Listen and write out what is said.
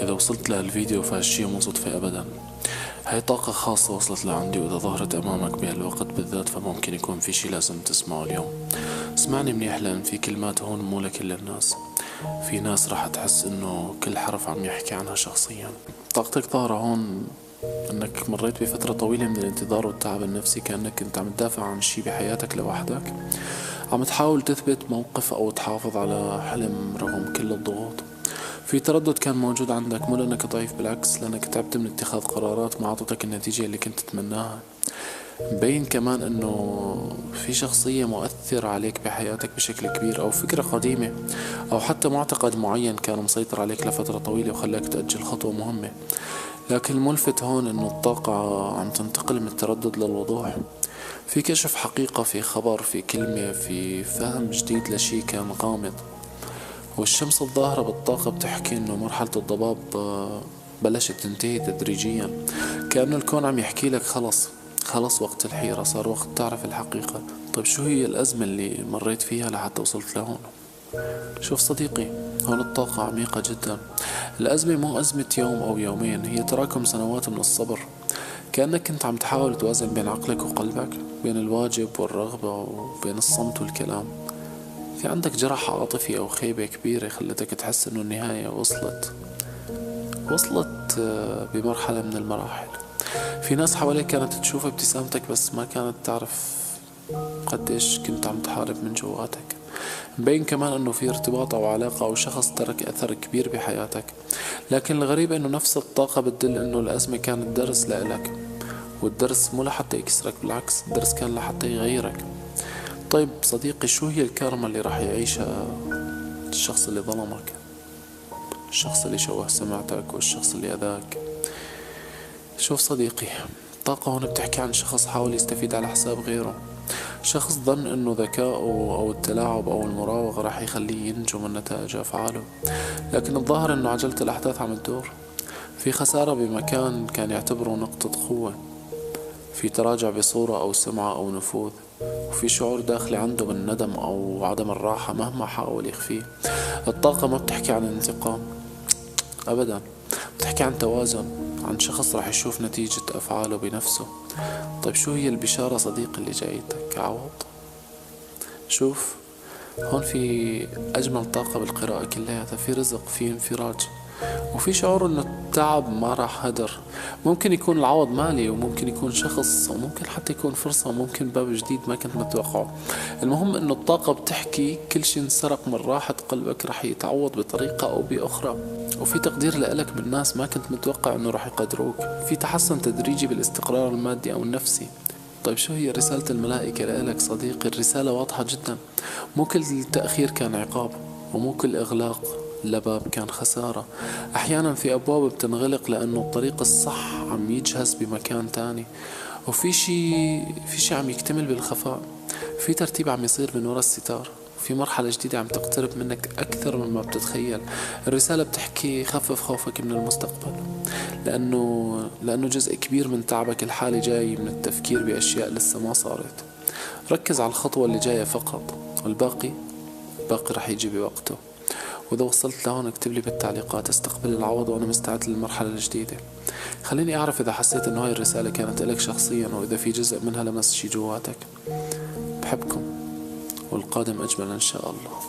إذا وصلت لهالفيديو فهالشي مو صدفة أبدا. هاي طاقة خاصة وصلت لعندي، وإذا ظهرت أمامك بهالوقت بالذات فممكن يكون في شي لازم تسمعه اليوم. اسمعني منيح لأن في كلمات هون مو لكل الناس. في ناس راح تحس إنه كل حرف عم يحكي عنها شخصيا. طاقتك ظاهرة هون انك مريت بفترة طويلة من الانتظار والتعب النفسي، كأنك كنت عم تدافع عن شي بحياتك لوحدك، عم تحاول تثبت موقف او تحافظ على حلم رغم كل الضغوط. في تردد كان موجود عندك، مو لانك ضعيف، بالعكس لانك تعبت من اتخاذ قرارات ما اعطتك النتيجة اللي كنت تتمناها. مبين كمان انه في شخصية مؤثرة عليك بحياتك بشكل كبير، او فكرة قديمة، او حتى معتقد معين كان مسيطر عليك لفترة طويلة وخلاك تأجل خطوة مهمة. لكن الملفت هون انه الطاقة عم تنتقل من التردد للوضوح. في كشف حقيقة، في خبر، في كلمة، في فهم جديد لشي كان غامض. والشمس الظاهرة بالطاقة بتحكي انه مرحلة الضباب بلشت تنتهي تدريجيا. كأنه الكون عم يحكي لك خلص، خلص وقت الحيرة، صار وقت تعرف الحقيقة. طيب شو هي الأزمة اللي مريت فيها لحتى وصلت لهون؟ شوف صديقي، هون الطاقة عميقة جدا. الأزمة مو أزمة يوم أو يومين، هي تراكم سنوات من الصبر. كأنك كنت عم تحاول توازن بين عقلك وقلبك، بين الواجب والرغبة وبين الصمت والكلام. في عندك جرح عاطفي أو خيبة كبيرة خلتك تحس إنه النهاية وصلت بمرحلة من المراحل. في ناس حواليك كانت تشوف ابتسامتك بس ما كانت تعرف قديش كنت عم تحارب من جواتك. مبين كمان انه في ارتباط او علاقة او شخص ترك اثر كبير بحياتك. لكن الغريب انه نفس الطاقة بتدل انه الازمة كانت درس لإلك، والدرس مو لحتى يكسرك، بالعكس الدرس كان لحتى يغيرك. طيب صديقي، شو هي الكارما اللي راح يعيشها الشخص اللي ظلمك، الشخص اللي شوه سمعتك، والشخص اللي اذاك؟ شوف صديقي، الطاقة هون بتحكي عن شخص حاول يستفيد على حساب غيره، شخص ظن انه ذكاؤه او التلاعب او المراوغة راح يخليه ينجو من نتائج افعاله. لكن الظاهر انه عجلة الاحداث عم تدور. في خسارة بمكان كان يعتبره نقطة قوة، في تراجع بصورة او سمعة او نفوذ، وفي شعور داخلي عنده بالندم او عدم الراحة مهما حاول يخفيه. الطاقة ما بتحكي عن انتقام ابدا، بتحكي عن توازن، عن شخص راح يشوف نتيجة افعاله بنفسه. طيب شو هي البشارة صديقي اللي جايتك؟ عوض. شوف، هون في أجمل طاقة بالقراءة كلياتها، في رزق، في انفراج، وفي شعور إنه التعب ما راح هدر. ممكن يكون العوض مالي، وممكن يكون شخص، وممكن حتى يكون فرصة، وممكن باب جديد ما كنت متوقعه. المهم إنه الطاقة بتحكي كل شي انسرق من راحة قلبك راح يتعوض بطريقة أو بأخرى. وفي تقدير لإلك من ناس ما كنت متوقع إنه راح يقدروك، في تحسن تدريجي بالاستقرار المادي أو النفسي. طيب شو هي رسالة الملائكة لإلك صديقي؟ الرسالة واضحة جدا. مو كل تأخير كان عقاب، ومو كل إغلاق لباب كان خسارة. أحيانا في أبواب بتنغلق لأنه الطريق الصح عم يجهز بمكان تاني، وفي شي عم يكتمل بالخفاء، في ترتيب عم يصير من وراء الستار، في مرحلة جديدة عم تقترب منك أكثر مما بتتخيل. الرسالة بتحكي خفف خوفك من المستقبل، لأنه جزء كبير من تعبك الحالي جاي من التفكير بأشياء لسه ما صارت. ركز على الخطوة اللي جاية فقط، والباقي رح يجي بوقته. وإذا وصلت لهون اكتب لي بالتعليقات استقبل العوض وأنا مستعد للمرحلة الجديدة. خليني أعرف إذا حسيت إنه هاي الرسالة كانت إلك شخصيا، وإذا في جزء منها لمس شي جواتك. بحبكم، والقادم أجمل إن شاء الله.